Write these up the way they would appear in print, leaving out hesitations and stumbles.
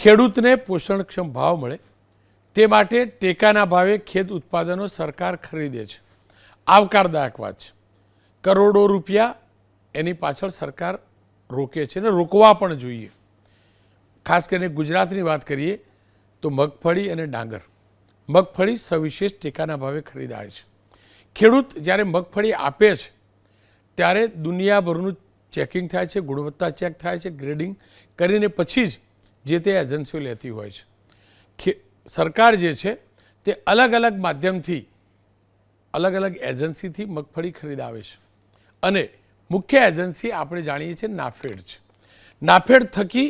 ખેડૂતને પોષણક્ષમ ભાવ મળે તે માટે ટેકાના ભાવે ખેત ઉત્પાદનો સરકાર ખરીદે છે. આવકારદાયક વાત છે. કરોડો રૂપિયા એની પાછળ સરકાર રોકે છે અને રોકવા પણ જોઈએ. ખાસ કરીને ગુજરાતની વાત કરીએ તો મગફળી અને ડાંગર. મગફળી સવિશેષ ટેકાના ભાવે ખરીદાય છે. ખેડૂત જ્યારે મગફળી આપે છે ત્યારે દુનિયાભરનું ચેકિંગ થાય છે, ગુણવત્તા ચેક થાય છે, ગ્રેડિંગ કરીને પછી જ જે તે એજન્સીઓ લેતી હોય છે. સરકાર જે છે તે અલગ અલગ માધ્યમથી અલગ અલગ એજન્સીથી મગફળી ખરીદાવે છે અને મુખ્ય એજન્સી આપણે જાણીએ છીએ નાફેડ છે. નાફેડ થકી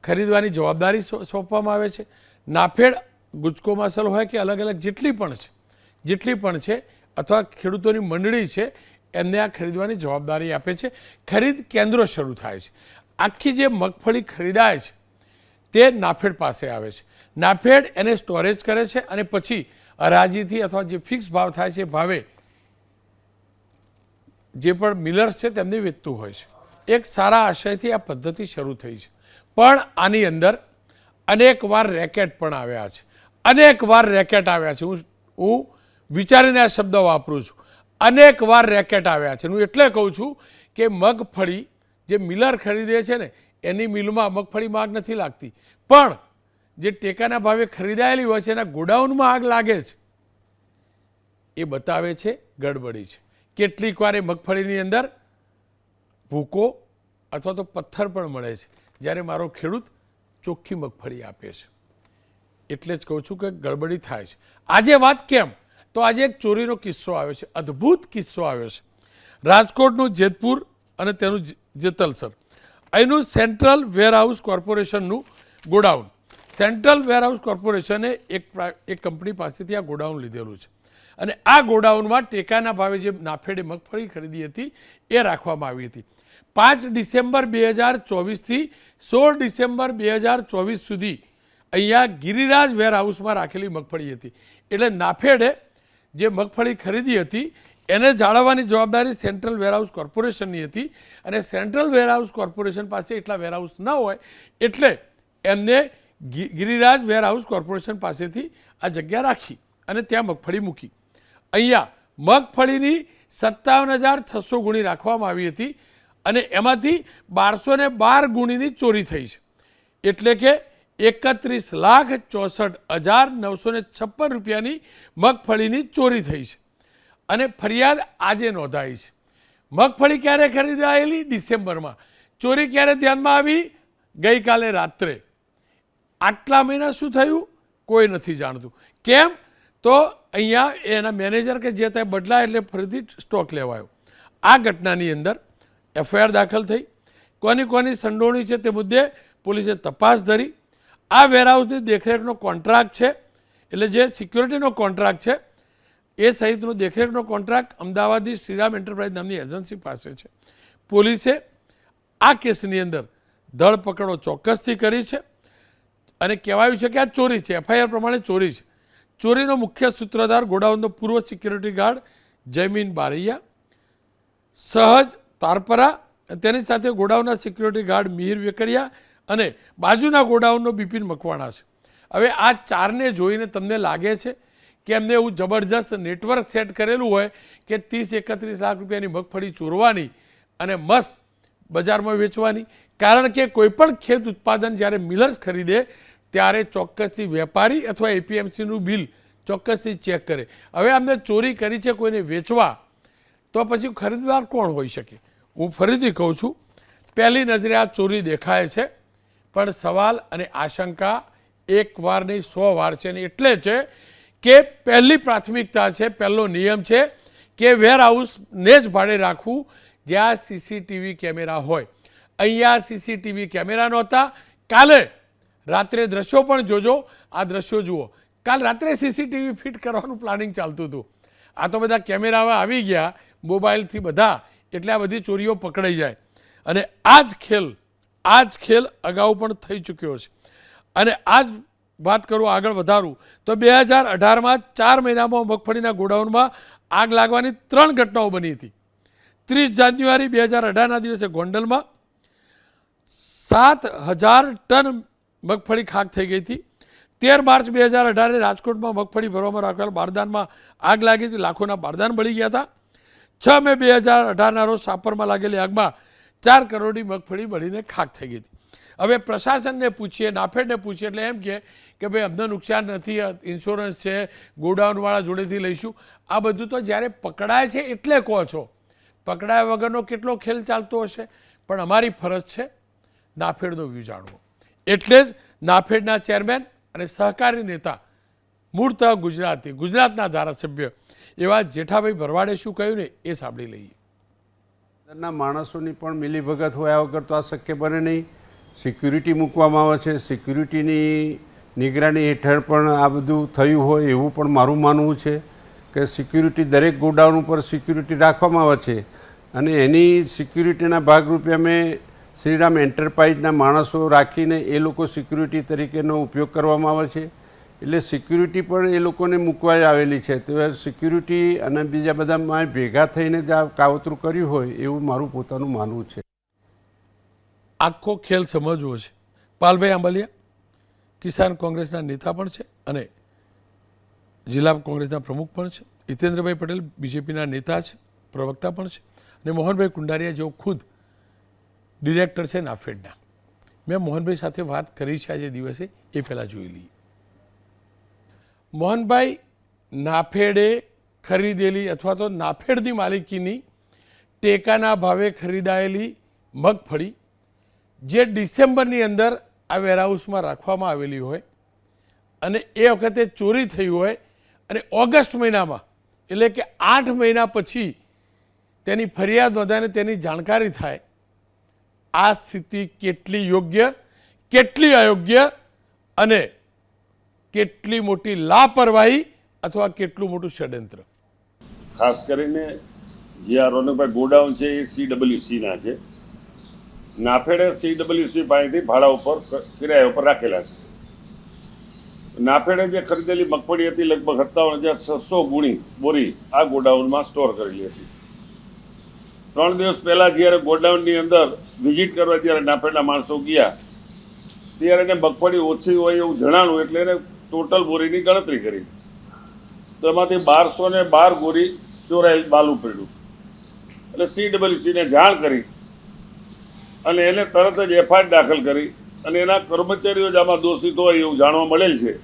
ખરીદવાની જવાબદારી સોંપવામાં આવે છે. નાફેડ ગુજકો માસલ હોય કે અલગ અલગ જેટલી પણ છે અથવા ખેડૂતોની મંડળી છે એમને આ ખરીદવાની જવાબદારી આપે છે. ખરીદ કેન્દ્રો શરૂ થાય છે. આખી જે મગફળી ખરીદાય છે તે નાફેડ પાસે આવે છે. નાફેડ એને સ્ટોરેજ કરે છે અને પછી હરાજીથી અથવા જે ફિક્સ ભાવ થાય છે એ ભાવે જે પણ મિલર્સ છે તેમને વેચતું હોય છે. એક સારા આશયથી આ પદ્ધતિ શરૂ થઈ છે, પણ આની અંદર અનેકવાર રેકેટ પણ આવ્યા છે. અનેકવાર રેકેટ આવ્યા છે. હું વિચારીને આ શબ્દ વાપરું છું. અનેકવાર રેકેટ આવ્યા છે. હું એટલે કહું છું કે મગફળી જે મિલર ખરીદે છે ને એની મિલમાં મગફળીમાં આગ નથી લાગતી, પણ જે ટેકાના ભાવે ખરીદાયેલી હોય છે એના ગોડાઉનમાં આગ લાગે છે. એ બતાવે છે ગડબડી છે. કેટલીક વાર એ મગફળીની અંદર ભૂકો અથવા તો પથ્થર પણ મળે છે જ્યારે મારો ખેડૂત ચોખ્ખી મગફળી આપે છે. એટલે જ કહું છું કે ગડબડી થાય છે. આજે વાત કેમ તો આજે એક ચોરીનો કિસ્સો આવ્યો છે. અદ્ભુત કિસ્સો આવ્યો છે. રાજકોટનું જેતપુર અને તેનું જેતલસર અહીંનું સેન્ટ્રલ વેરહાઉસ કોર્પોરેશનનું ગોડાઉન. સેન્ટ્રલ વેરહાઉસ કોર્પોરેશને એક કંપની પાસેથી આ ગોડાઉન લીધેલું છે અને આ ગોડાઉનમાં ટેકાના ભાવે જે નાફેડે મગફળી ખરીદી હતી એ રાખવામાં આવી હતી. 5 ડિસેમ્બર 2024થી 16 ડિસેમ્બર 2024 સુધી અહીંયા ગિરિરાજ વેરહાઉસમાં રાખેલી મગફળી હતી. એટલે નાફેડે જે મગફળી ખરીદી હતી એને જાળવવાની જવાબદારી સેન્ટ્રલ વેરહાઉસ કોર્પોરેશનની હતી અને સેન્ટ્રલ વેરહાઉસ કોર્પોરેશન પાસે એટલા વેરહાઉસ ન હોય એટલે એમને ગિરિરાજ વેરહાઉસ કોર્પોરેશન પાસેથી આ જગ્યા રાખી અને ત્યાં મગફળી મૂકી. અહીંયા મગફળીની 57,600 ગુણી રાખવામાં આવી હતી અને એમાંથી 1212 ગુણીની ચોરી થઈ છે. એટલે કે 31,64,956 રૂપિયાની મગફળીની ચોરી થઈ છે અને ફરિયાદ આજે નોંધાઈ છે. મગફળી ક્યારે ખરીદાયેલી? ડિસેમ્બરમાં. ચોરી ક્યારે ધ્યાનમાં આવી? ગઈકાલે રાત્રે. આટલા મહિના શું થયું કોઈ નથી જાણતું. કેમ તો અહીંયા એના મેનેજર કે જે ત્યાં બદલાય એટલે ફરીથી સ્ટોક લેવાયો. આ ઘટનાની અંદર એફઆઈઆર દાખલ થઈ. કોની સંડોવણી છે તે મુદ્દે પોલીસે તપાસ ધરી. આ વેરહાઉસની દેખરેખનો કોન્ટ્રાક્ટ છે એટલે જે સિક્યોરિટીનો કોન્ટ્રાક્ટ છે એ સહિતનો દેખરેખનો કોન્ટ્રાક્ટ અમદાવાદની શ્રીરામ એન્ટરપ્રાઇઝ નામની એજન્સી પાસે છે. પોલીસે આ કેસની અંદર ધરપકડો ચોક્કસથી કરી છે અને કહેવાયું છે કે આ ચોરી છે. એફઆઈઆર પ્રમાણે ચોરી છે. ચોરીનો મુખ્ય સૂત્રધાર ગોડાઉનનો પૂર્વ સિક્યુરિટી ગાર્ડ જયમીન બારૈયા, સહજ તારપરા, તેની સાથે ગોડાઉનના સિક્યુરિટી ગાર્ડ મિહિર વેકરિયા અને બાજુના ગોડાઉનનો બિપિન મકવાણા છે. હવે આ ચારને જોઈને તમને લાગે છે કે એમને એવું જબરજસ્ત નેટવર્ક સેટ કરેલું હોય કે 30-31 લાખ રૂપિયાની મગફળી ચોરવાની અને મસ્ત બજારમાં વેચવાની. કારણ કે કોઈપણ ખેત ઉત્પાદન જ્યારે મિલર્સ ખરીદે ત્યારે ચોક્કસથી વેપારી અથવા એપીએમસીનું બિલ ચોક્કસથી ચેક કરે. હવે અમને ચોરી કરી છે કોઈને વેચવા તો પછી ખરીદવાર કોણ હોઈ શકે? હું ફરીથી કહું છું, પહેલી નજરે આ ચોરી દેખાય છે પણ સવાલ અને આશંકા એક વાર નહીં 100 વાર છે. અને એટલે છે કે પહેલી પ્રાથમિકતા છે, પહેલો નિયમ છે કે વેરહાઉસને જ ભાડે રાખવું જ્યાં સીસીટીવી કેમેરા હોય. અહીંયા સીસીટીવી કેમેરા નહોતા. કાલે રાત્રે દ્રશ્યો પણ જોજો. આ દ્રશ્યો જુઓ. કાલ રાત્રે સીસીટીવી ફિટ કરવાનું પ્લાનિંગ ચાલતું હતું. આ તો બધા કેમેરા આવી ગયા મોબાઈલથી બધા, એટલે આ બધી ચોરીઓ પકડાઈ જાય. અને આ જ ખેલ અગાઉ પણ થઈ ચૂક્યો છે. અને આ જ વાત કરું, આગળ વધારું તો 2018માં 4 મહિનામાં મગફળીના ગોડાઉનમાં આગ લાગવાની 3 ઘટનાઓ બની હતી. 30 જાન્યુઆરી 2018ના દિવસે ગોંડલમાં 7,000 ટન મગફળી ખાક થઈ ગઈ હતી. 13 માર્ચ 2018 રાજકોટમાં મગફળી ભરવામાં રાખેલ બારદાનમાં આગ લાગી હતી. લાખોના બારદાન બળી ગયા હતા. 6 મે 2018ના રોજ સાપરમાં લાગેલી આગમાં 4 કરોડની મગફળી બળીને ખાક થઈ ગઈ હતી. હવે પ્રશાસનને પૂછીએ, નાફેડને પૂછીએ એટલે એમ કે ભાઈ અમને નુકસાન નથી, ઇન્સ્યોરન્સ છે, ગોડાઉનવાળા જોડેથી લઈશું. આ બધું તો જ્યારે પકડાય છે એટલે કહો છો. પકડાયા વગરનો કેટલો ખેલ ચાલતો હશે. પણ અમારી ફરજ છે નાફેડનો વ્યૂ જાણવો. એટલે જ નાફેડના ચેરમેન અને સહકારી નેતા મૂળતઃ ગુજરાતના ધારાસભ્ય એવા જેઠાભાઈ ભરવાડે શું કહ્યું ને એ સાંભળી લઈએ. માણસોની પણ મિલીભગત હોય વગર તો આ શક્ય બને નહીં. સિક્યુરિટી મૂકવામાં આવે છે, સિક્યુરિટીની નિગરાની હેઠળ પણ આ બધું થયું હોય એવું પણ મારું માનવું છે કે સિક્યુરિટી દરેક ગોડાઉન ઉપર સિક્યુરિટી રાખવામાં આવે છે અને એની સિક્યુરિટીના ભાગરૂપે અમે શ્રીરામ એન્ટરપ્રાઇઝના માણસો રાખીને એ લોકો સિક્યુરિટી તરીકેનો ઉપયોગ કરવામાં આવે છે. એટલે સિક્યુરિટી પણ એ લોકોને મૂકવા આવેલી છે. તો સિક્યુરિટી અને બીજા બધા ભેગા થઈને જ આ કાવતરું કર્યું હોય એવું મારું પોતાનું માનવું છે. આખો ખેલ સમજવો છે. પાલભાઈ આંબલિયા કિસાન કોંગ્રેસના નેતા પણ છે અને જિલ્લા કોંગ્રેસના પ્રમુખ પણ છે. હિતેન્દ્રભાઈ પટેલ બીજેપીના નેતા છે, પ્રવક્તા પણ છે અને મોહનભાઈ કુંડારિયા જેઓ ખુદ ડિરેક્ટર છે નાફેડના. મેં મોહનભાઈ સાથે વાત કરી છે આજે દિવસે, એ પહેલાં જોઈ લઈએ. મોહનભાઈ, નાફેડે ખરીદેલી અથવા તો નાફેડની માલિકીની ટેકાના ભાવે ખરીદાયેલી મગફળી જે ડિસેમ્બરની અંદર આ વેરહાઉસમાં રાખવામાં આવેલી હોય અને એ વખતે ચોરી થઈ હોય અને ઓગસ્ટ મહિનામાં એટલે કે 8 મહિના પછી તેની ફરિયાદ નોંધાઈને તેની જાણકારી થાય, આ સ્થિતિ કેટલી યોગ્ય, કેટલી અયોગ્ય અને કેટલી મોટી લાપરવાહી અથવા કેટલું મોટું ષડયંત્ર. ખાસ કરીને જે આ રોનકભાઈ ગોડાઉન છે એ CWCના છે. નાફેડે CWC પાસેથી ભાડા ઉપર કિરાયા ઉપર રાખેલા છે. નાફેડે જે ખરીદેલી મગફળી હતી લગભગ 57,600 ગુણી બોરી આ ગોડાઉનમાં સ્ટોર કરેલી હતી. 3 દિવસ પહેલાં જ્યારે ગોડાઉનની અંદર વિઝિટ કરવા જ્યારે નાફેડના માણસો ગયા ત્યારે એને મગફળી ઓછી હોય એવું જણાણું એટલે એને ટોટલ બોરીની ગણતરી કરી. તો એમાંથી 1212 બોરી ચોરાયેલ બાલું પડ્યું. એટલે CWCને જાણ કરી અને એને તરત જ FIR દાખલ કરી અને એના કર્મચારીઓ જ આમાં દોષિત હોય એવું જાણવા મળેલ છે.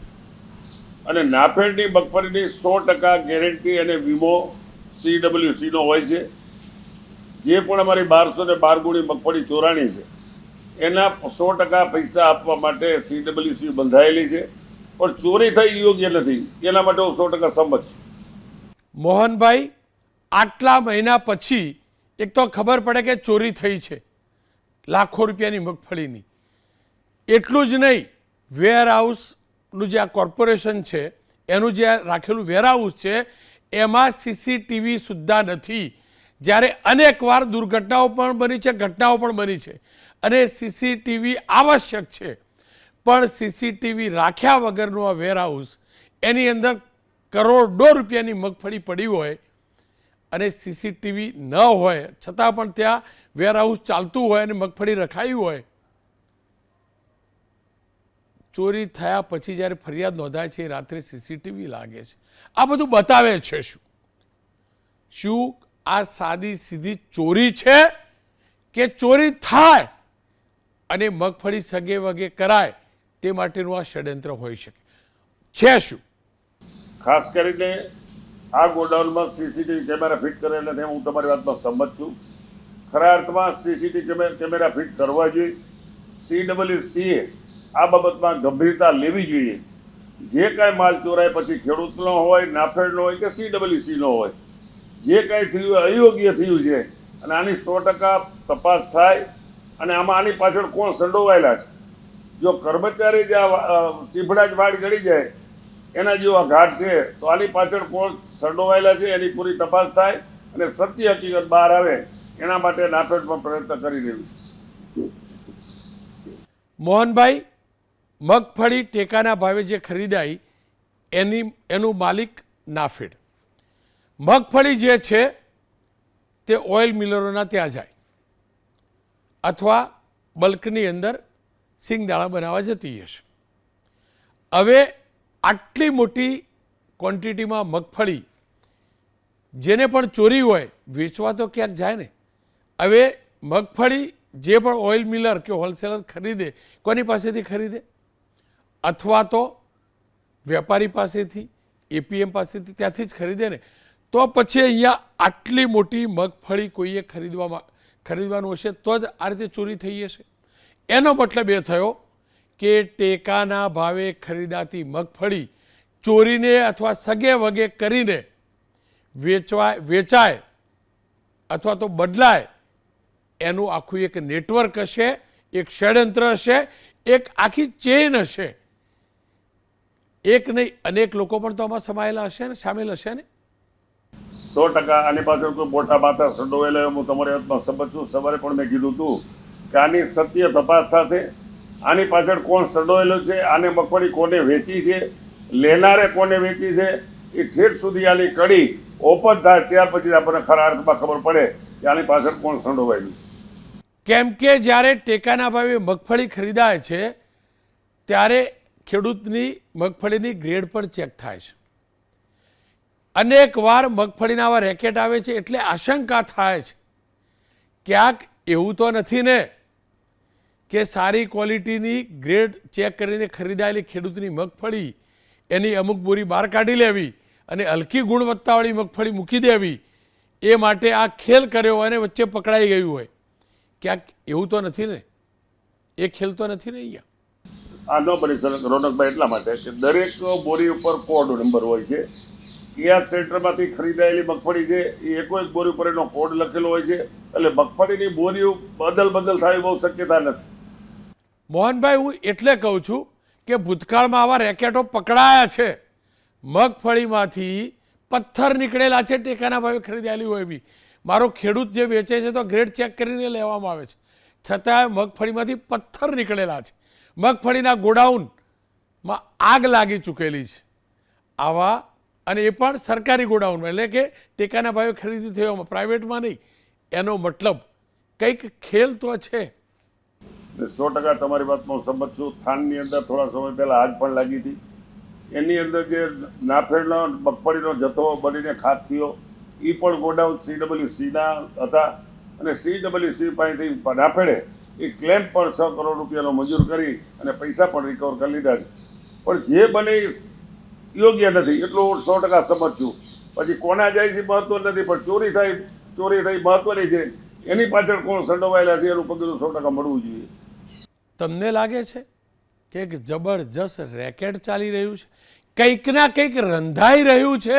અને નાફેડની મગફળીની 100% ગેરંટી અને વીમો CWCનો હોય છે. જે પણ અમારી 1212 ગુણી મગફળી ચોરાણી છે એના 100% પૈસા આપવા માટે CWC બંધાયેલી છે. પણ ચોરી થઈ યોગ્ય નથી એના માટે હું 100% સંમત છું. મોહનભાઈ, આટલા મહિના પછી એક તો ખબર પડે કે ચોરી થઈ છે લાખો રૂપિયાની મગફળીની. એટલું જ નહીં, વેરહાઉસનું જે આ કોર્પોરેશન છે એનું જે રાખેલું વેરહાઉસ છે એમાં CCTV સુદ્ધા નથી. જ્યારે અનેકવાર દુર્ઘટનાઓ પણ બની છે, ઘટનાઓ પણ બની છે અને CCTV આવશ્યક છે. પણ CCTV રાખ્યા વગરનું આ વેરહાઉસ, એની અંદર કરોડો રૂપિયાની મગફળી પડી હોય અને CCTV ન હોય છતાં પણ ત્યાં વેરહાઉસ ચાલતું હોય અને મગફળી રખાઈ હોય. ચોરી થયા પછી જ્યારે ફરિયાદ નોંધાય છે રાત્રે CCTV લાગે છે. આ બધું બતાવે છે શું આ સાદી સીધી ચોરી છે કે ચોરી થાય અને મગફળી સગે વગે કરાય તે માટેનું આ ષડયંત્ર હોઈ શકે છે? શું ખાસ કરીને આ ગોડાઉનમાં CCTV કેમેરા ફિટ કરેલા છે, હું તમારી વાતમાં સંમત છું. ખરા અર્થમાં CCTV કેમેરા ફિટ કરવા જોઈએ. CWCએ આ બાબતમાં ગંભીરતા લેવી જોઈએ. જે કાંઈ માલ ચોરાય પછી ખેડૂતનો હોય, નાફેડનો હોય કે CWCનો હોય, જે કાંઈ થયું અયોગ્ય થયું છે અને આની 100% તપાસ થાય અને આમાં આની પાછળ કોણ સંડોવાયેલા છે. જો કર્મચારી જે ચીભડા જ વાડ ગળી જાય એના જેવો આ ઘાટ છે તો આની પાછળ કોણ સંડોવાયેલા છે એની પૂરી તપાસ થાય અને સત્ય હકીકત બહાર આવે એના માટે નાફેડ પણ પ્રયત્ન કરી રહ્યું છે. મોહનભાઈ, મગફળી ટેકાના ભાવે જે ખરીદાઈ એનું માલિક નાફેડ. મગફળી જે છે તે ઓઇલ મિલરોના ત્યાં જાય અથવા બલ્કની અંદર સિંગદાણા બનાવવા જતી હશે. હવે આટલી મોટી ક્વોન્ટિટીમાં મગફળી જેને પણ ચોરી હોય વેચવા તો ક્યાંક જાય ને. હવે મગફળી જે પણ ઓઇલ મિલર કે હોલસેલર ખરીદે કોની પાસેથી ખરીદે? અથવા તો વેપારી પાસેથી, એપીએમ પાસેથી, ત્યાંથી જ ખરીદે ને. તો પછી અહીંયા આટલી મોટી મગફળી કોઈએ ખરીદવાનું હશે તો જ આ રીતે ચોરી થઈ હશે. એનો મતલબ એ થયો કે ટેકાના ભાવે ખરીદાતી મગફળી ચોરીને અથવા સગે વગે કરીને વેચાય અથવા તો બદલાય એનું આખું એક નેટવર્ક હશે, એક ષડયંત્ર હશે, એક આખી ચેઇન હશે. એક નહીં અનેક લોકો પણ તો આમાં સમાયેલા હશે ને, સામેલ હશે ને. 100% આની પાછળ કોઈ મોટા માથા સંડોવાયેલા હું તમારી વાતમાં સમજ છું. સવારે પણ મેં કીધું હતું કે આની સત્ય તપાસ થશે. આની પાછળ કોણ સંડોવાયેલું છે, આને મગફળી કોને વેચી છે, લેનારે કોને વેચી છે, એ ઠેઠ સુધી આની કડી ઓપન થાય ત્યાર પછી આપણને ખરા અર્થમાં ખબર પડે કે આની પાછળ કોણ સંડોવાયેલું. કેમ કે જ્યારે ટેકાના ભાવે મગફળી ખરીદાય છે ત્યારે ખેડૂતની મગફળીની ગ્રેડ પણ ચેક થાય છે. અનેક વાર મગફળીના આવા રેકેટ આવે છે એટલે આશંકા થાય છે ક્યાંક એવું તો નથી ને કે સારી ક્વોલિટીની ગ્રેડ ચેક કરીને ખરીદાયેલી ખેડૂતની મગફળી એની અમુક બોરી બહાર કાઢી લેવી અને હલકી ગુણવત્તાવાળી મગફળી મૂકી દેવી, એ માટે આ ખેલ કર્યો અને વચ્ચે પકડાઈ ગયું હોય. ક્યાંક એવું તો નથી ને, એ ખેલ તો નથી ને અહીંયા. આ ન બની શકે રોનકભાઈ એટલા માટે કે દરેક બોરી ઉપર કોડ નંબર હોય છે. કયા સેન્ટરમાંથી ખરીદાયેલી મગફળી છે એ એકો એક બોરી ઉપર એનો કોડ લખેલો હોય છે. એટલે મગફળીની બોરીઓ બદલ થાય બહુ શક્યતા નથી. મોહનભાઈ, હું એટલે કહું છું કે ભૂતકાળમાં આવા રેકેટો પકડાયા છે. મગફળીમાંથી પથ્થર નીકળેલા છે ટેકાના ભાવે ખરીદાયેલી હોય એવી. મારો ખેડૂત જે વેચે છે તો ગ્રેડ ચેક કરીને લેવામાં આવે છે, છતાં મગફળીમાંથી પથ્થર નીકળેલા છે. મગફળીના ગોડાઉનમાં આગ લાગી ચૂકેલી છે આવા, અને એ પણ સરકારી ગોડાઉનમાં, એટલે કે ટેકાના ભાવે ખરીદી થયો, પ્રાઇવેટમાં નહીં. એનો મતલબ કંઈક ખેલ તો છે. 100% તમારી વાતમાં હું સમજ છું. થાનની અંદર થોડા સમય પહેલા આગ પણ લાગી હતી. એની અંદર જે નાફેડનો મગફળીનો જથ્થો બનીને ખાક થયો એ પણ ગોડાઉન CWCના હતા અને CWC પાસેથી નાફેડે એ ક્લેમ પણ 6 કરોડ રૂપિયાનો મંજૂર કરી અને પૈસા પણ રિકવર કરી લીધા છે. પણ જે બને યોગ્ય નથી એટલું 100% સમજ છું. પછી કોના જાય છે મહત્વ નથી, પણ ચોરી થઈ મહત્વની છે. એની પાછળ કોણ સંડોવાયેલા છે એનું પગલું 100% મળવું જોઈએ. તમને લાગે છે કે એક જબરજસ્ત રેકેટ ચાલી રહ્યું છે, કંઈક ના કંઈક રંધાઈ રહ્યું છે?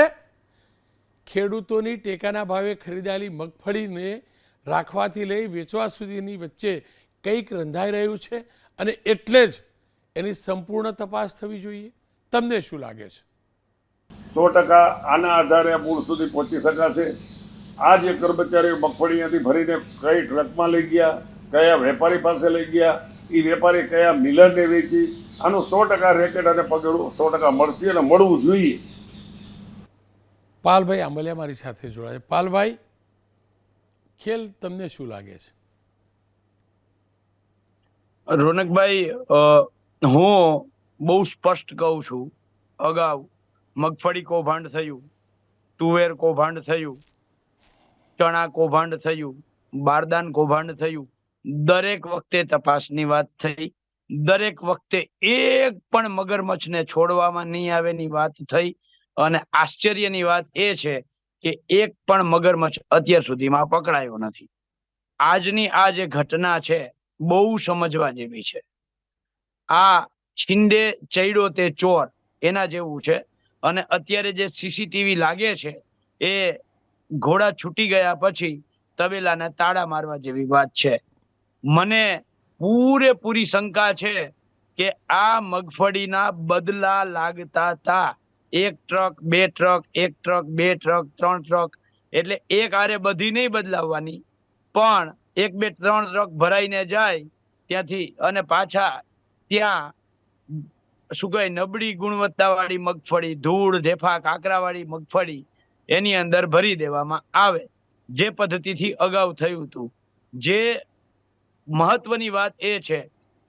ખેડૂતોની ટેકાના ભાવે ખરીદાયેલી મગફળીને રાખવાથી લઈ વેચવા સુધીની વચ્ચે કંઈક રંધાઈ રહ્યું છે અને એટલે જ એની સંપૂર્ણ તપાસ થવી જોઈએ. તમને શું લાગે છે? 100% આના આધારે મૂળ સુધી પહોંચી શકાશે. આ જે કર્મચારીઓ મગફળી અહીંયાથી ભરીને કઈ ટ્રકમાં લઈ ગયા, કયા વેપારી પાસે લઈ ગયા, એ વેપારી કયા મિલરને વેચી, આનું 100% રેકેટ અને પગલું 100% મળશે અને મળવું જોઈએ. પાલભાઈ આંબલિયા મારી સાથે જોડાય. પાલભાઈ, ખેલ તમને શું લાગે છે? રોનકભાઈ, હું બહુ સ્પષ્ટ કહું છું. અગાઉ મગફળી કૌભાંડ થયું, તુવેર કૌભાંડ થયું, ચણા કૌભાંડ થયું, બારદાન કૌભાંડ થયું. દરેક વખતે તપાસની વાત થઈ, દરેક વખતે એક પણ મગરમચ્છને છોડવામાં નહીં આવેની વાત થઈ. અને આશ્ચર્યની વાત એ છે કે એક પણ મગરમચ્છ અત્યાર સુધીમાં પકડાયો નથી. આજની આ જે ઘટના છે બહુ સમજવા જેવી છે. આ છીંડે ચડ્યો તે ચોર એના જેવું છે. અને અત્યારે જે CCTV લાગે છે એ ઘોડા છૂટી ગયા પછી તબેલાને તાળા મારવા જેવી વાત છે. મને પૂરેપૂરી શંકા છે કે આ મગફળીના બદલા લાગતા હતા. 1 truck 2 truck, 1 truck 2 truck 3 truck, એટલે એક આરે બધી નહીં બદલાવવાની, પણ 1 2 3 ટ્રક ભરાઈને જાય ત્યાંથી અને પાછા ત્યાં શું કહેવાય નબળી ગુણવત્તાવાળી મગફળી, ધૂળ ઢેફા કાકરાવાળી મગફળી એની અંદર ભરી દેવામાં આવે, જે પદ્ધતિથી અગાઉ થયું હતું. જે મહત્વની વાત એ છે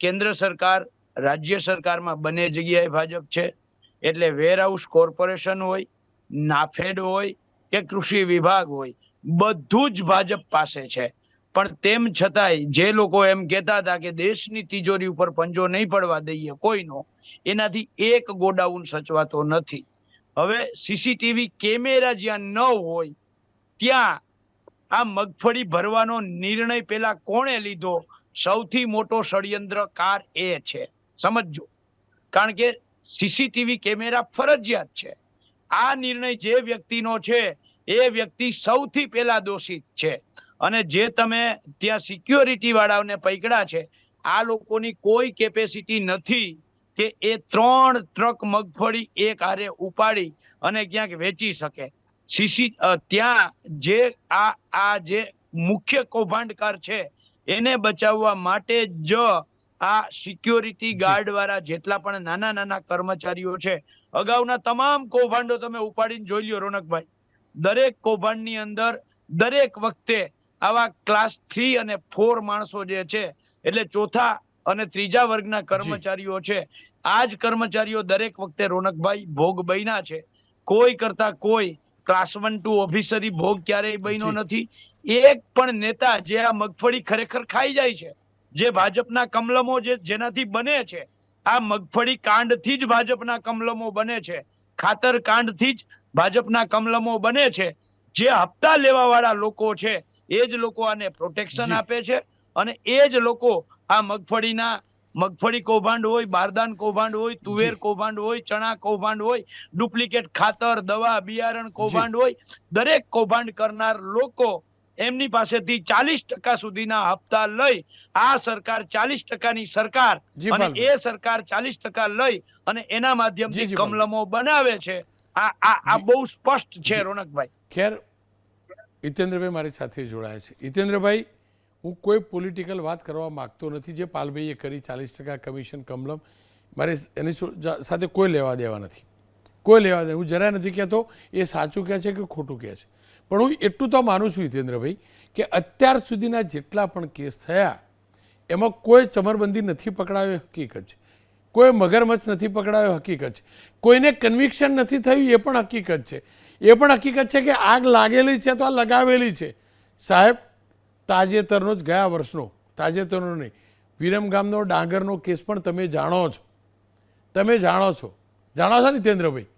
કેન્દ્ર સરકાર રાજ્ય સરકારમાં બંને જગ્યાએ ભાજપ છે. એટલે વેરહાઉસ કોર્પોરેશન હોય, નાફેડ હોય કે કૃષિ વિભાગ હોય, બધું જ ભાજપ પાસે છે. પણ તેમ છતાંય જે લોકો એમ કહેતા હતા કે દેશની તિજોરી ઉપર પંજો નહીં પડવા દઈએ કોઈનો, એનાથી એક ગોડાઉન સચવાતો નથી. હવે સીસીટીવી કેમેરા જ્યાં ન હોય ત્યાં આ મગફળી ભરવાનો નિર્ણય પેલા કોણે લીધો? સૌથી મોટો ષડયંત્રકાર એ છે, સમજજો. કારણ કે સીસીટીવી કેમેરા ફરજિયાત છે. આ નિર્ણય જે વ્યક્તિનો છે એ વ્યક્તિ સૌથી પહેલા દોષિત છે. અને જે તમે ત્યાં સિક્યોરિટી વાળાઓને પકડ્યા છે, આ લોકોની કોઈ કેપેસિટી નથી કે એ 3 ટ્રક મગફળી એક હારે ઉપાડી અને ક્યાંક વેચી શકે. ત્યાં જે જે મુખ્ય કૌભાંડકાર છે એને બચાવવા માટે જ આ સિક્યોરિટી ગાર્ડ વાળા જેટલા પણ નાના નાના કર્મચારીઓ છે, અગાઉના તમામ કૌભાંડો તમે ઉપાડીને જોઈ લ્યો રોનકભાઈ, દરેક કૌભાંડની અંદર દરેક વખતે આવા ક્લાસ 3 અને 4 માણસો જે છે, એટલે ચોથા અને ત્રીજા વર્ગના કર્મચારીઓ છે, આ જ કર્મચારીઓ દરેક વખતે રોનકભાઈ ભોગ બન્યા છે. કોઈ કરતા કોઈ ક્લાસ 1 2 ઓફિસરી ભોગ ક્યારેય બન્યો નથી. એક પણ નેતા જે આ મગફળી ખરેખર ખાઈ જાય છે, જે ભાજપના કમલમો જેનાથી બને છે, આ મગફળી કાંડથી જ ભાજપના કમલમો બને છે, ખાતર કાંડથી જ ભાજપના કમલમો બને છે. જે હપ્તા લેવા વાળા લોકો છે એ જ લોકો આને પ્રોટેક્શન આપે છે. અને એ જ લોકો આ મગફળી કૌભાંડ હોય, બારદાન કૌભાંડ હોય, તુવેર કૌભાંડ હોય, ચણા કૌભાંડ હોય, ડુપ્લિકેટ ખાતર, દવા, બિયારણ કૌભાંડ હોય, દરેક કૌભાંડ કરનાર લોકો એમની પાસેથી 40% સુધીના હપ્તા લઈ આ સરકાર 40%ની સરકાર અને એ સરકાર 40% લઈ અને એના માધ્યમથી કમલમો બનાવે છે. આ બહુ સ્પષ્ટ છે રોનકભાઈ. ખેર, હિતેન્દ્રભાઈ મારી સાથે જોડાયા છે. હિતેન્દ્રભાઈ, હું કોઈ પોલિટિકલ વાત કરવા માગતો નથી. જે પાલભાઈએ કરી 40% કમિશન કમલમ, મારે એની સાથે કોઈ લેવા દેવા નથી, કોઈ લેવા દેવા. હું જરા નથી કહેતો એ સાચું કહે છે કે ખોટું કહે છે, પણ હું એટલું તો માનું છું હિતેન્દ્રભાઈ કે અત્યાર સુધીના જેટલા પણ કેસ થયા એમાં કોઈ ચમરબંધી નથી પકડાયો, હકીકત છે. કોઈ મગરમચ્છ નથી પકડાયો, હકીકત છે. કોઈને કન્વિક્શન નથી થયું, એ પણ હકીકત છે. એ પણ હકીકત છે કે આગ લાગેલી છે તો આ લગાવેલી છે. સાહેબ, તાજેતરનો જ ગયા વર્ષનો, તાજેતરનો નહીં, વિરમગામનો ડાંગરનો કેસ પણ તમે જાણો છો. તમે જાણો છો ને હિતેન્દ્રભાઈ?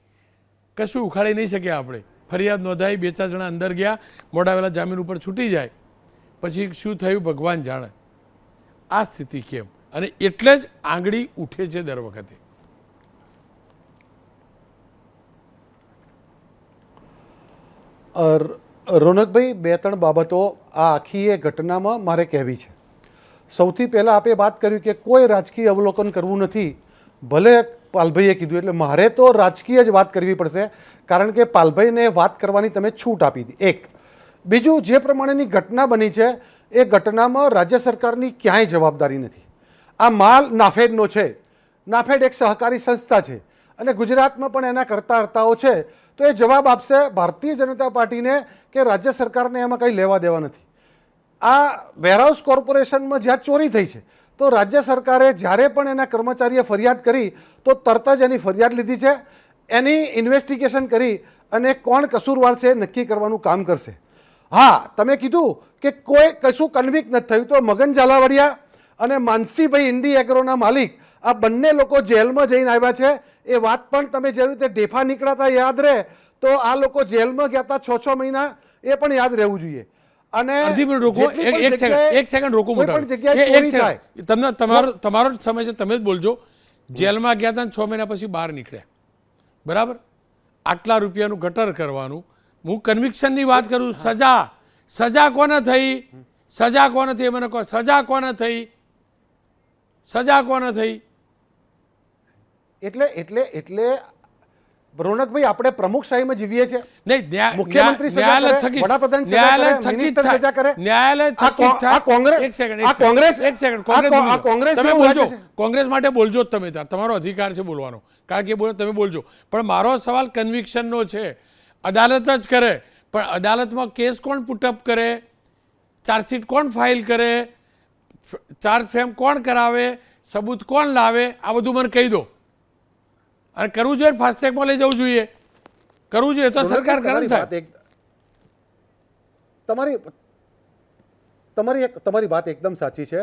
કશું ઉખાડી નહીં શક્યા આપણે. ફરિયાદ નોંધાઈ, 2-4 જણા અંદર ગયા, મોડાવેલા જામીન ઉપર છૂટી જાય, પછી શું થયું ભગવાન જાણે. આ સ્થિતિ કેમ? અને એટલે જ આંગળી ઉઠે છે દર વખતે. રોનકભાઈ, 2-3 બાબતો આ આખી એ ઘટનામાં મારે કહેવી છે. સૌથી પહેલાં આપે વાત કર્યું કે કોઈ રાજકીય અવલોકન કરવું નથી. ભલે પાલભાઈએ કીધું એટલે મારે તો રાજકીય જ વાત કરવી પડશે, કારણ કે પાલભાઈને વાત કરવાની તમે છૂટ આપી હતી. એક. બીજું, જે પ્રમાણેની ઘટના બની છે એ ઘટનામાં રાજ્ય સરકારની ક્યાંય જવાબદારી નથી. આ માલ નાફેડનો છે. નાફેડ એક સહકારી સંસ્થા છે અને ગુજરાતમાં પણ એના કરતાહર્તાઓ છે, તો એ જવાબ આપશે ભારતીય જનતા પાર્ટીને કે રાજ્ય સરકારને એમાં કંઈ લેવા દેવા નથી. આ વેરહાઉસ કોર્પોરેશનમાં જ્યાં ચોરી થઈ છે તો રાજ્ય સરકારે જ્યારે પણ એના કર્મચારીએ ફરિયાદ કરી તો તરત જ એની ફરિયાદ લીધી છે. એની ઇન્વેસ્ટિગેશન કરી અને કોણ કસૂરવાર છે નક્કી કરવાનું કામ કરશે. હા, તમે કીધું કે કોઈ કશું કન્વિક્ટ નથી થયું, તો મગન ઝાલાવાડિયા અને માનસીભાઈ ઇન્ડી એગ્રોના માલિક આ બંને લોકો જેલમાં જઈને આવ્યા છે. એ વાત પણ તમે જે રીતે ડેફા નીકળ્યા યાદ રહે, તો આ લોકો જેલમાં ગયા હતા 6-6 મહિના, એ પણ યાદ રહેવું જોઈએ. અને એક સેકન્ડ રોકો, તમને તમારો જ સમય છે, તમે જ બોલજો. જેલમાં ગયા હતા 6 મહિના પછી બહાર નીકળ્યા, બરાબર? આટલા રૂપિયાનું ગટર કરવાનું. હું કન્વિક્શનની વાત કરું. સજા કોને થઈ? સજા કોને થઈ? મને કહો, સજા કોને થઈ? સજા કોને થઈ? એટલે રોનકભાઈ, આપણે પ્રમુખશાહીમાં જીવીએ છીએ. નહીં, મુખ્યમંત્રી સજા કરે, વડાપ્રધાન સજા કરે, મિનિસ્ટર સજા કરે. ન્યાયાલય થકીત થાય. કોંગ્રેસ માટે બોલજો જ તમે, તમારો અધિકાર છે બોલવાનો, કારણ કે તમે બોલજો. પણ મારો સવાલ કન્વિક્શનનો છે. અદાલત જ કરે, પણ અદાલતમાં કેસ કોણ પુટઅપ કરે? ચાર્જશીટ કોણ ફાઇલ કરે? ચાર્જ ફ્રેમ કોણ કરાવે? સબૂત કોણ લાવે, આ બધું મને કહી દો. અને કરવું જોઈએ, ફાસ્ટેગમાં લઈ જવું જોઈએ, કરવું જોઈએ તો સરકાર કરે તમારી સાહેબ. વાત તમારી વાત એકદમ સાચી છે,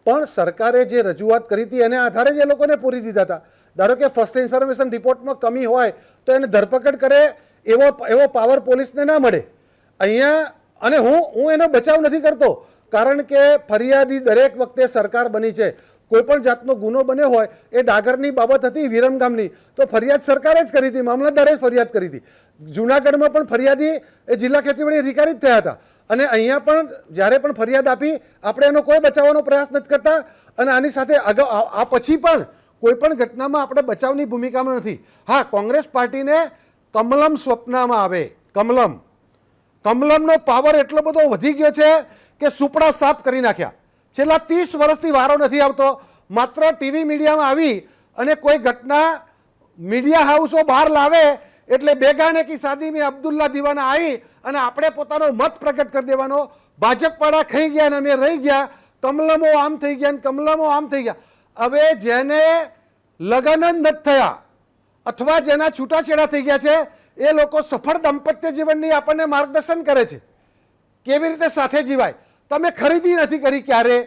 પણ સરકારે જે રજૂઆત કરી હતી એને આધારે જ એ લોકોને પૂરી દીધા હતા. ધારો કે ફર્સ્ટ ઇન્ફોર્મેશન રિપોર્ટમાં કમી હોય તો એને ધરપકડ કરે એવો પાવર પોલીસને ના મળે અહીંયા. અને હું એનો બચાવ નથી કરતો, કારણ કે ફરિયાદી દરેક વખતે સરકાર બની છે. કોઈ પણ જાતનો ગુનો બન્યો હોય, એ ડાગરની બાબત હતી વિરમગામની, તો ફરિયાદ સરકારે જ કરી હતી, મામલતદારે જ ફરિયાદ કરી હતી. જૂનાગઢમાં પણ ફરિયાદી એ જિલ્લા ખેતીવાડી અધિકારી જ થયા હતા. અને અહીંયા પણ જ્યારે પણ ફરિયાદ આપી આપણે એનો કોઈ બચાવવાનો પ્રયાસ નથી કરતા. અને આની સાથે અગાઉ આ પછી પણ કોઈ પણ ઘટનામાં આપણે બચાવની ભૂમિકામાં નથી. હા, કોંગ્રેસ પાર્ટીને કમલમ સ્વપ્નમાં આવે. કમલમનો પાવર એટલો બધો વધી ગયો છે કે સુપડા સાફ કરી નાખ્યા. છેલ્લા 30 વર્ષથી વારો નથી આવતો. માત્ર ટીવી મીડિયામાં આવી અને કોઈ ઘટના મીડિયા હાઉસો બહાર લાવે એટલે બેગાને કી શાદી મેં અબ્દુલ્લા દીવાના આવી અને આપણે પોતાનો મત પ્રગટ કરી દેવાનો. ભાજપવાળા ખાઈ ગયા અને અમે રહી ગયા. કમલમો આમ થઈ ગયા અને કમલમો આમ થઈ ગયા. હવે જેને લગ્ન જ નથી થયા અથવા જેના છૂટાછેડા થઈ ગયા છે એ લોકો સફળ દાંપત્ય જીવનની આપણને માર્ગદર્શન કરે છે, કેવી રીતે સાથે જીવાય. તમે ખરીદી નથી કરી ક્યારે,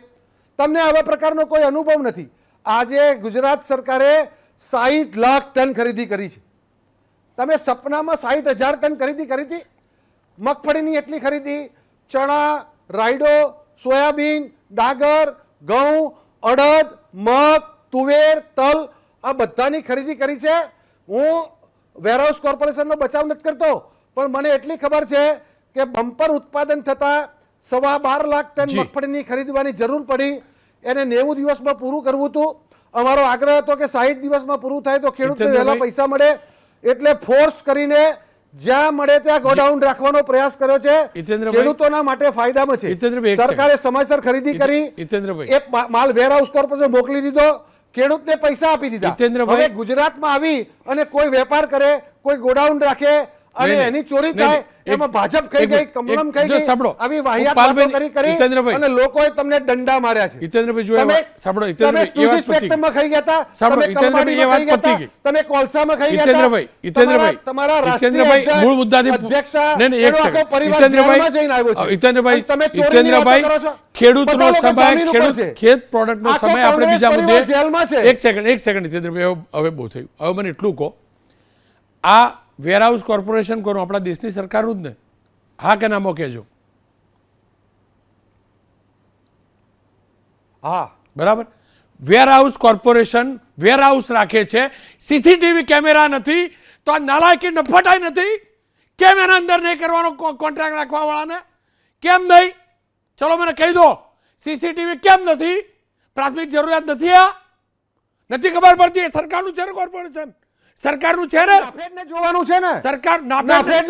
તમને આવા પ્રકારનો કોઈ અનુભવ નથી. આજે ગુજરાત સરકારે 60 લાખ ટન ખરીદી કરી છે. તમે સપનામાં 60,000 ટન ખરીદી કરી હતી? મગફળીની એટલી ખરીદી, ચણા, રાયડો, સોયાબીન, ડાંગર, ઘઉં, અડદ, મગ, તુવેર, તલ, આ બધાની ખરીદી કરી છે. હું વેરહાઉસ કોર્પોરેશનનો બચાવ નથી કરતો, પણ મને એટલી ખબર છે કે બમ્પર ઉત્પાદન થતાં 12.5 લાખ ટન મગફળીની ખરીદવાની જરૂર પડી. એને 90 દિવસમાં પૂરું કરવું હતું. અમારો આગ્રહ હતો કે 60 દિવસમાં પૂરું થાય તો ખેડૂતને વહેલા પૈસા મળે, એટલે ફોર્સ કરીને જ્યાં મળે ત્યાં ગોડાઉન રાખવાનો પ્રયાસ કર્યો છે. ખેડૂતોના માટે ફાયદામાં છે. સરકારે સમયસર ખરીદી કરી, એક માલ વેરહાઉસ કોર્પોરેશન મોકલી દીધો, ખેડૂતને પૈસા આપી દીધા. હવે ગુજરાતમાં આવી અને કોઈ વેપાર કરે, કોઈ ગોડાઉન રાખે અને એની ચોરી થાય, એમાં ભાજપ ખાઈ ગઈ, કમલમ ખાઈ ગઈ. આવી વાહિયાત વાતો કરી અને લોકોએ તમને દંડા માર્યા છે. હિતેન્દ્રભાઈ જો સાંભળો, હિતેન્દ્રભાઈ એ વાત પતી સ્પેક્ટ્રમમાં ખાઈ ગયા હતા, સાંભળો, તમે હિતેન્દ્રભાઈ એ વાત પતી ગઈ, તમે કોલસામાં ખાઈ ગયા હિતેન્દ્રભાઈ તમારા હિતેન્દ્રભાઈ મૂળ મુદ્દાથી નહીં એક સેકન્ડ હિતેન્દ્રભાઈ ખેડૂતનો સમય, ખેત પ્રોડક્ટનો સમય આપણે બીજા મુદ્દે એક સેકન્ડ હિતેન્દ્રભાઈ હવે બહુ થયું. હવે મને એટલું કહો, આ વેરહાઉસ કોર્પોરેશન કોનું? આપણા દેશની સરકારનું જ ને? હા કે નામો કહેજો. હા, બરાબર. વેરહાઉસ કોર્પોરેશન વેરહાઉસ રાખે છે, સીસીટીવી કેમેરા નથી તો આ નાલાયકી નફટાઈ નથી? કેમ એના અંદર નહીં કરવાનો કોન્ટ્રાક્ટ રાખવા વાળાને? કેમ નહીં? ચલો મને કહી દો, સીસીટીવી કેમ નથી? પ્રાથમિક જરૂરિયાત નથી? આ નથી ખબર પડતી? સરકારનું છે ને કોર્પોરેશન, સરકારનું છે ને, જોવાનું છે ને. સરકાર નાફેડ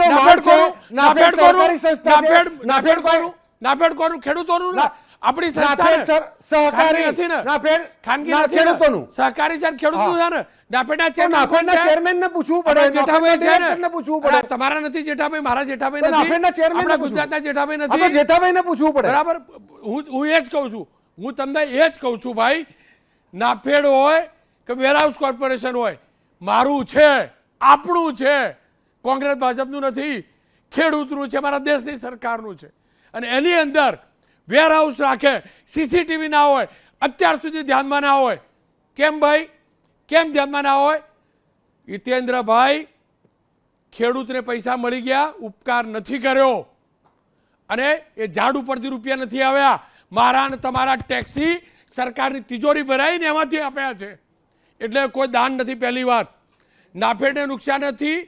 કોનું? ખેડૂતોનું ને? આપણી સહકારી નથી ને, ખાનગી નથી, ખેડૂતોનું સહકારી છે, ખેડૂતનું છે ને. નાફેડના ચેરમેન ને પૂછવું પડે, જેઠાભાઈ છે ને, પૂછવું પડે. તમારા નથી જેઠાભાઈ, મારા જેઠાભાઈ નથી, આપણા ગુજરાતના જેઠાભાઈ નથી, જેઠાભાઈ ને પૂછવું પડે. બરાબર. હું એ જ કહું છું, હું તમને એ જ કહું છું ભાઈ, નાફેડ હોય કે વેરહાઉસ કોર્પોરેશન હોય, મારું છે, આપણું છે, કોંગ્રેસ ભાજપનું નથી, ખેડૂતનું છે, મારા દેશની સરકારનું છે. અને એની અંદર વેરહાઉસ રાખે, સીસીટીવી ના હોય, અત્યાર સુધી ધ્યાનમાં ના હોય. કેમ ભાઈ, કેમ ધ્યાનમાં ના હોય? હિતેન્દ્રભાઈ, ખેડૂતને પૈસા મળી ગયા, ઉપકાર નથી કર્યો, અને એ ઝાડ ઉપરથી રૂપિયા નથી આવ્યા, મારા અને તમારા ટેક્સથી સરકારની તિજોરી ભરાઈને એમાંથી આપ્યા છે. એટલે કોઈ દાન નથી, પહેલી વાત. નાફેડને નુકસાન નથી,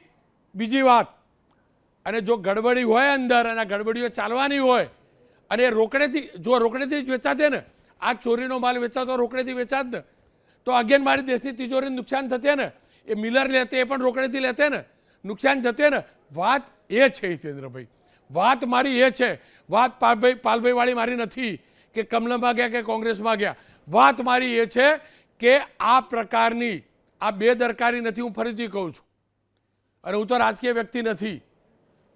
બીજી વાત. અને જો ગડબડી હોય અંદર, અને ગડબડીઓ ચાલવાની હોય, અને રોકડેથી, જો રોકડેથી જ વેચાતે ને, આ ચોરીનો માલ વેચાતો રોકડેથી વેચાત ને, તો અગેન મારી દેશની તિજોરીને નુકસાન થતે ને. એ મિલર લેતે, એ પણ રોકડેથી લેતે ને, નુકસાન થતે ને. વાત એ છે હિતેન્દ્રભાઈ, વાત મારી એ છે. વાત પાલભાઈ વાળી મારી નથી કે કમલમમાં ગયા કે કોંગ્રેસમાં ગયા. વાત મારી એ છે કે આ પ્રકારની આ બેદરકારી નથી. હું ફરીથી કહું છું, અને હું તો રાજકીય વ્યક્તિ નથી,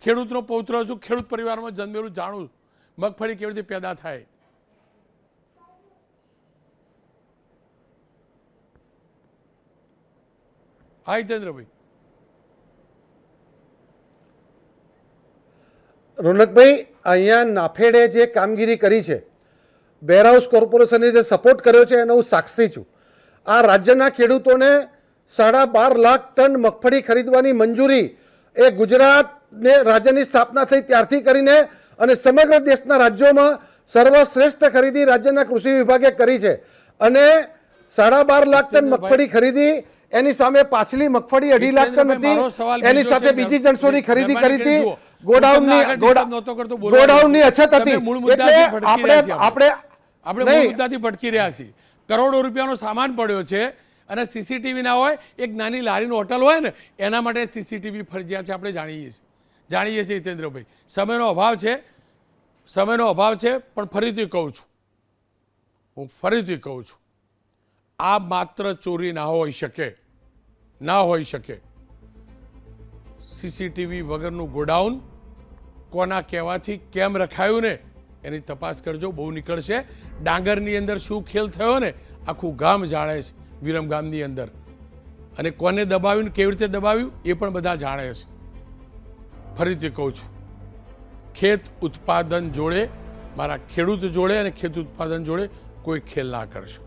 ખેડૂતનો પૌત્ર છું, ખેડૂત પરિવારમાં જન્મેલું, જાણું મગફળી કેવી રીતે પેદા થાય. હા હિતેન્દ્રભાઈ. રોનકભાઈ, અહીંયા નાફેડે જે કામગીરી કરી છે, વેરહાઉસ કોર્પોરેશને જે સપોર્ટ કર્યો છે એનો હું સાક્ષી છું. આ રાજ્યના ખેડૂતોને 12.5 લાખ ટન મગફળી ખરીદવાની મંજૂરી એ ગુજરાતને રાજ્યની સ્થાપના થઈ ત્યારથી કરીને અને સમગ્ર દેશના રાજ્યોમાં સર્વશ્રેષ્ઠ ખરીદી રાજ્યના કૃષિ વિભાગે કરી છે. અને 12.5 લાખ ટન મગફળી ખરીદી, એની સામે પાછલી મગફળી 2.5 લાખ ટન હતી, એની સાથે બીજી જણસોની ખરીદી કરી હતી. ગોડાઉનની અછત હતી. એટલે આપણે મૂળ મુદ્દાથી ભટકી રહ્યા છીએ. કરોડો રૂપિયાનો સામાન પડ્યો છે અને સીસીટીવી ના હોય, એક નાની લારીનો હોટલ હોય ને એના માટે સીસીટીવી ફરજિયાત છે. આપણે જાણીએ છીએ હિતેન્દ્રભાઈ, સમયનો અભાવ છે. પણ ફરીથી કહું છું, આ માત્ર ચોરી ના હોઈ શકે. સીસીટીવી વગરનું ગોડાઉન કોના કહેવાથી કેમ રખાયું ને એની તપાસ કરજો, બહુ નીકળશે. ડાંગરની અંદર શું ખેલ થયો ને આખું ગામ જાણે છે, વિરમ ગામની અંદર. અને કોને દબાવ્યું ને કેવી રીતે દબાવ્યું એ પણ બધા જાણે છે. ફરીથી કહું છું, ખેત ઉત્પાદન જોડે, મારા ખેડૂત જોડે અને ખેત ઉત્પાદન જોડે કોઈ ખેલ ના કરશો.